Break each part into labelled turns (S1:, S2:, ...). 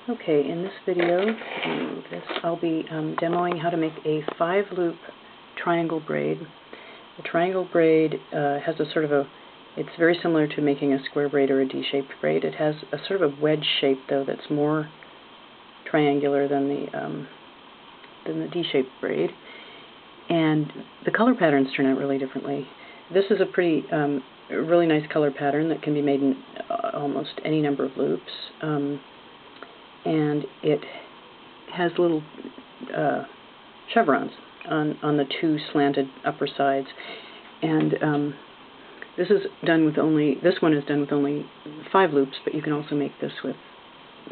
S1: Okay, in this video, I'll be demoing how to make a 5-loop triangle braid. The triangle braid has a sort of a, it's very similar to making a square braid or a D-shaped braid. It has a sort of a wedge shape, though, that's more triangular than the D-shaped braid. And the color patterns turn out really differently. This is a pretty, really nice color pattern that can be made in almost any number of loops. And it has little chevrons on the two slanted upper sides. And this is done with only, this one is done with only 5 loops, but you can also make this with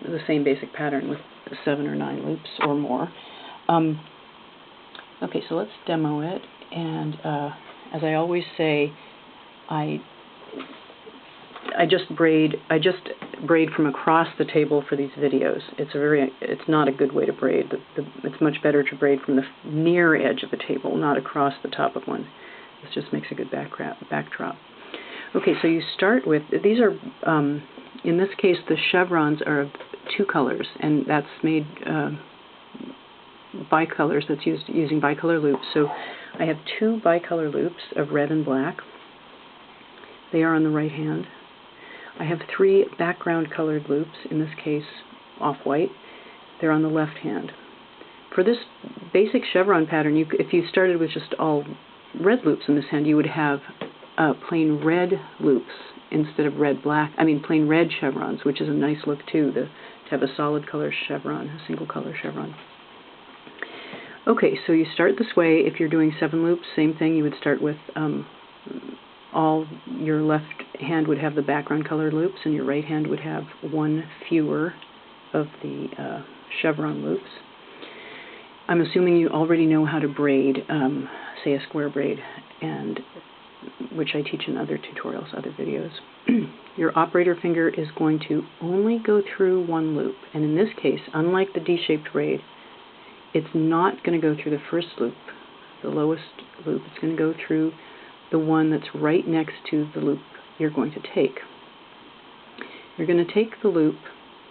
S1: the same basic pattern with 7 or 9 loops or more. Okay, so let's demo it. And as I always say, I just braid from across the table for these videos. It's not a good way to braid. It's much better to braid from the near edge of a table, not across the top of one. This just makes a good backdrop. Okay, so you start with, these are, in this case, the chevrons are of 2 colors, and that's made bicolors. That's using bicolor loops. So I have 2 bicolor loops of red and black. They are on the right hand. I have 3 background colored loops, in this case off-white. They're on the left hand. For this basic chevron pattern, if you started with just all red loops in this hand, you would have plain red loops instead of plain red chevrons, which is a nice look too, to have a solid color chevron, a single color chevron. Okay, so you start this way. If you're doing 7 loops, same thing. You would start with all your left hand would have the background color loops, and your right hand would have 1 fewer of the chevron loops. I'm assuming you already know how to braid, say a square braid, and which I teach in other tutorials, other videos. Your operator finger is going to only go through 1 loop, and in this case, unlike the D-shaped braid, it's not going to go through the first loop, the lowest loop. It's going to go through the one that's right next to the loop you're going to take. You're going to take the loop,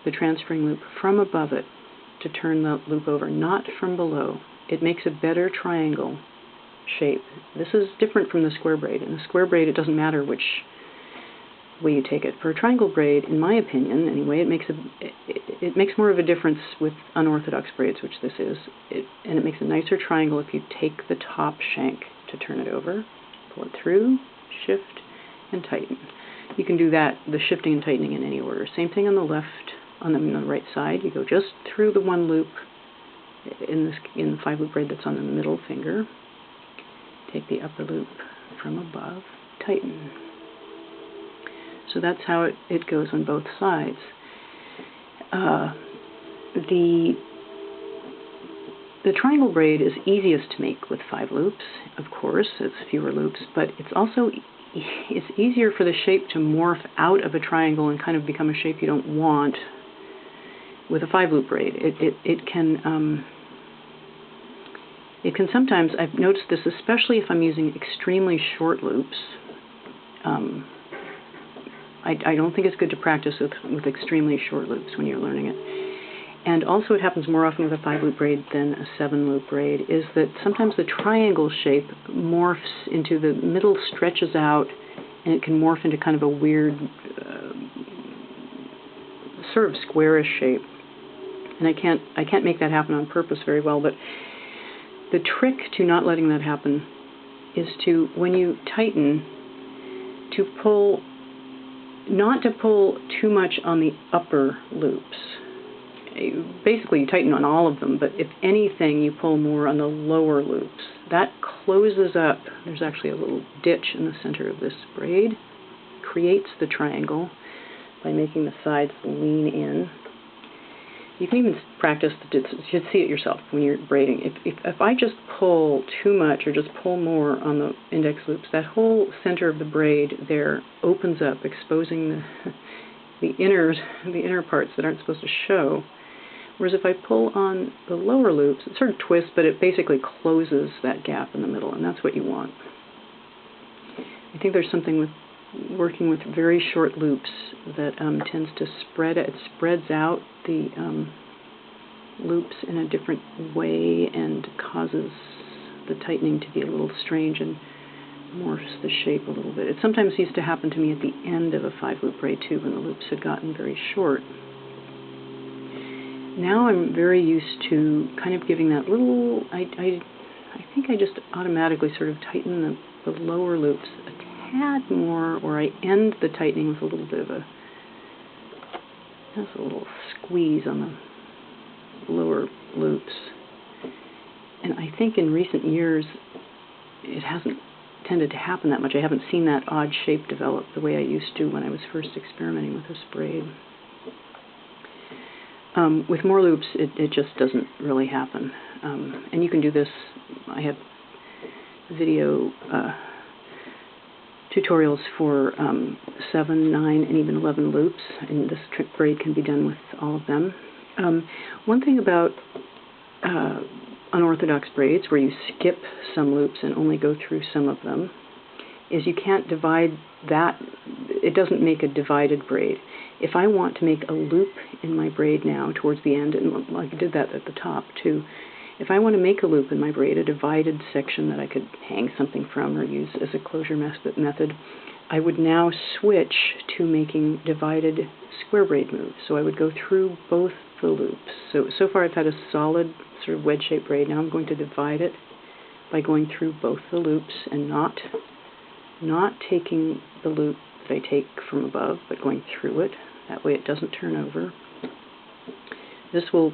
S1: the transferring loop, from above it to turn the loop over, not from below. It makes a better triangle shape. This is different from the square braid. In the square braid, it doesn't matter which way you take it. For a triangle braid, in my opinion, anyway, it makes more of a difference with unorthodox braids, which this is, and it makes a nicer triangle if you take the top shank to turn it over. Pull it through, shift, and tighten. You can do that, the shifting and tightening, in any order. Same thing on the left, on the right side. You go just through the 1 loop in the 5-loop braid that's on the middle finger. Take the upper loop from above, tighten. So that's how it goes on both sides. The triangle braid is easiest to make with 5 loops, of course. It's fewer loops, but it's easier for the shape to morph out of a triangle and kind of become a shape you don't want with a 5-loop braid. It can sometimes, I've noticed this especially if I'm using extremely short loops. I don't think it's good to practice with extremely short loops when you're learning it. And also it happens more often with a 5-loop braid than a 7-loop braid, is that sometimes the triangle shape morphs into, the middle stretches out, and it can morph into kind of a weird, sort of squarish shape. And I can't make that happen on purpose very well, but the trick to not letting that happen is to, when you tighten, not to pull too much on the upper loops. Basically, you tighten on all of them, but if anything, you pull more on the lower loops. That closes up. There's actually a little ditch in the center of this braid. Creates the triangle by making the sides lean in. You can even practice, you should see it yourself when you're braiding. If I just pull too much or just pull more on the index loops, that whole center of the braid there opens up, exposing the inner parts that aren't supposed to show. Whereas if I pull on the lower loops, it sort of twists, but it basically closes that gap in the middle, and that's what you want. I think there's something with working with very short loops that tends to spread. It spreads out the loops in a different way and causes the tightening to be a little strange and morphs the shape a little bit. It sometimes used to happen to me at the end of a 5-loop braid too, when the loops had gotten very short. Now I'm very used to kind of giving that little, I think I just automatically sort of tighten the lower loops a tad more, or I end the tightening with a little bit of a little squeeze on the lower loops. And I think in recent years it hasn't tended to happen that much. I haven't seen that odd shape develop the way I used to when I was first experimenting with this braid. With more loops, it just doesn't really happen. And you can do this. I have video tutorials for 7, 9, and even 11 loops, and this braid can be done with all of them. One thing about unorthodox braids, where you skip some loops and only go through some of them, is you can't divide that. It doesn't make a divided braid. If I want to make a loop in my braid now towards the end, and I did that at the top too, if I want to make a loop in my braid, a divided section that I could hang something from or use as a closure method, I would now switch to making divided square braid moves. So I would go through both the loops. So far I've had a solid sort of wedge-shaped braid. Now I'm going to divide it by going through both the loops and not taking the loop that I take from above, but going through it. That way it doesn't turn over. This will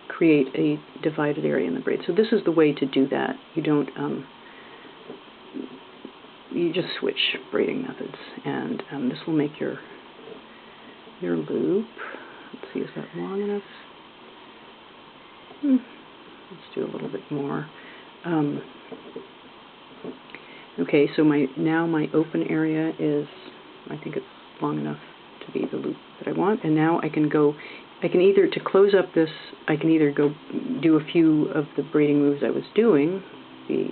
S1: create a divided area in the braid. So this is the way to do that. You don't, you just switch braiding methods, and this will make your loop. Let's see, is that long enough? Let's do a little bit more. Okay, so now my open area is, I think it's long enough to be the loop that I want, and now I can either, to close up this, I can either go do a few of the braiding moves I was doing, the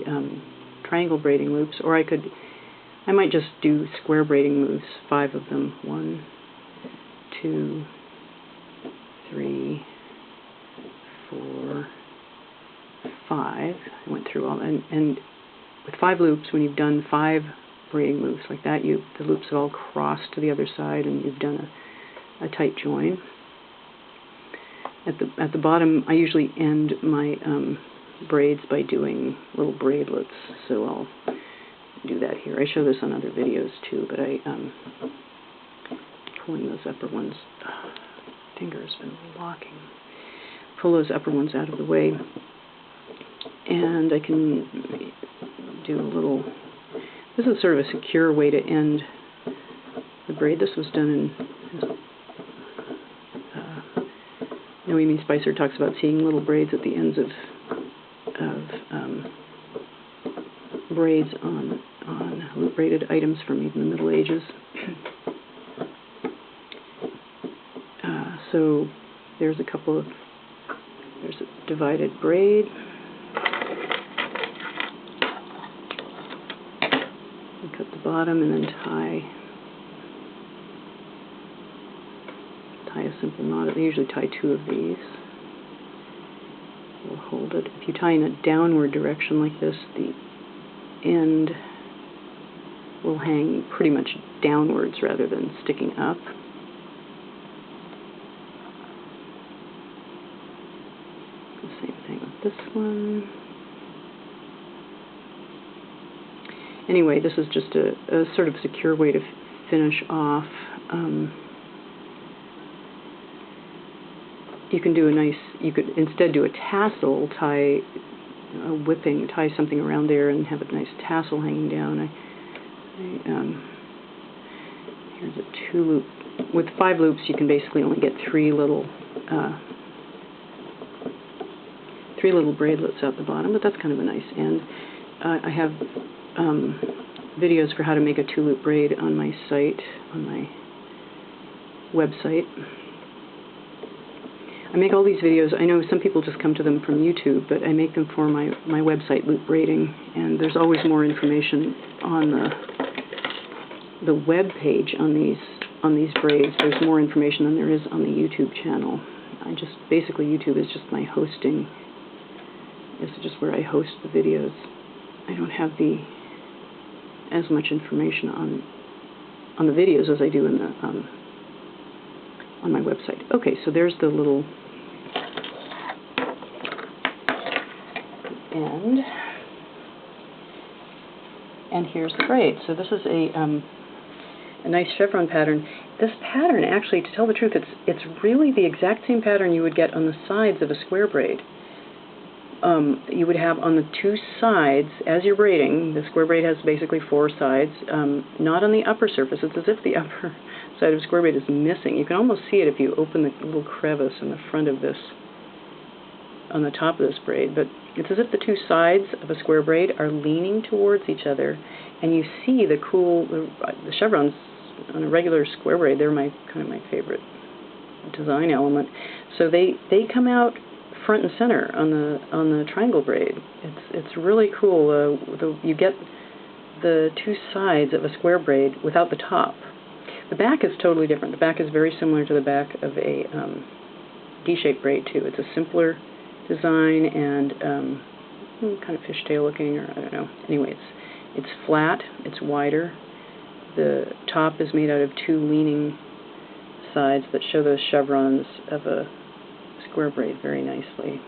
S1: triangle braiding loops, or I might just do square braiding moves, 5 of them. 1, 2, 3, 4, 5. I went through all, and with 5 loops, when you've done 5 braiding moves like that, the loops have all crossed to the other side, and you've done a tight join. At the bottom, I usually end my braids by doing little braidlets, so I'll do that here. I show this on other videos too, but pulling those upper ones, finger's been locking. Pull those upper ones out of the way, and I can do a little. This is sort of a secure way to end the braid. This was done in. Noemi Spicer talks about seeing little braids at the ends of braids on loop braided items from even the Middle Ages. So there's a divided braid. You cut the bottom and then tie a simple knot. I usually tie 2 of these. We'll hold it. If you tie in a downward direction like this, the end will hang pretty much downwards rather than sticking up. The same thing with this one. Anyway, this is just a sort of secure way to finish off. You can do you could instead do a tassel, tie something around there and have a nice tassel hanging down. Here's a 2-loop. With 5 loops, you can basically only get 3 little braidlets out the bottom, but that's kind of a nice end. I have videos for how to make a 2-loop braid on my site, on my website. I make all these videos. I know some people just come to them from YouTube, but I make them for my website, Loop Braiding, and there's always more information on the web page on these braids, there's more information than there is on the YouTube channel. Basically YouTube is just my hosting. This is just where I host the videos. I don't have as much information on the videos as I do in the on my website. Okay, so there's the little end, and here's the braid. So this is a nice chevron pattern. This pattern, actually, to tell the truth, it's really the exact same pattern you would get on the sides of a square braid. You would have on the two sides, as you're braiding, the square braid has basically 4 sides, not on the upper surface. It's as if the upper side of a square braid is missing. You can almost see it if you open the little crevice in the front of this, on the top of this braid, but it's as if the two sides of a square braid are leaning towards each other, and you see the chevrons on a regular square braid. They're kind of my favorite design element. So they come out front and center on the triangle braid. It's really cool. You get the two sides of a square braid without the top. The back is totally different. The back is very similar to the back of a D-shaped braid too. It's a simpler design and kind of fishtail looking, or I don't know. Anyway, it's flat. It's wider. The top is made out of 2 leaning sides that show those chevrons of a square braid very nicely.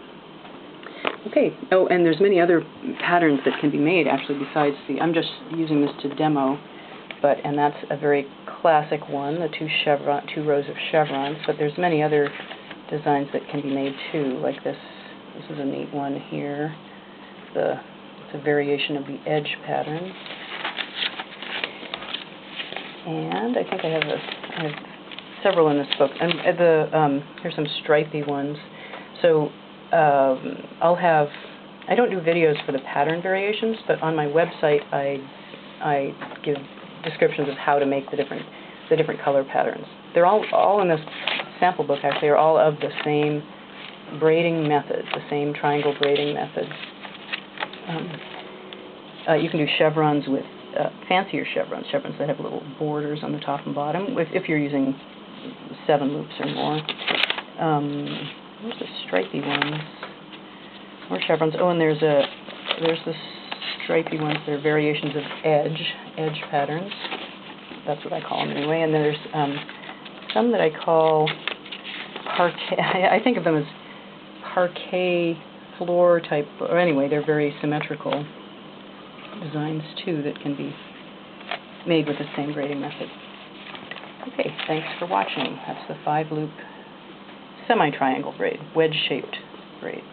S1: Okay, oh, and there's many other patterns that can be made actually besides I'm just using this to demo, and that's a very classic one, the 2 rows of chevrons, but there's many other designs that can be made too, like this. This is a neat one here. It's a variation of the edge pattern. And I think I have several in this book. And here's some stripy ones. So I don't do videos for the pattern variations, but on my website I give descriptions of how to make the different color patterns. They're all in this sample book. Actually, are all of the same braiding method, the same triangle braiding method. You can do chevrons with fancier chevrons that have little borders on the top and bottom, if you're using 7 loops or more. There's the stripy ones, more chevrons. Oh, and there's the stripy ones. They're variations of edge patterns. That's what I call them anyway. And then there's some that I call parquet. I think of them as parquet floor type, or anyway, they're very symmetrical designs too that can be made with the same braiding method. Okay, thanks for watching. That's the 5-loop semi-triangle braid, wedge-shaped braid.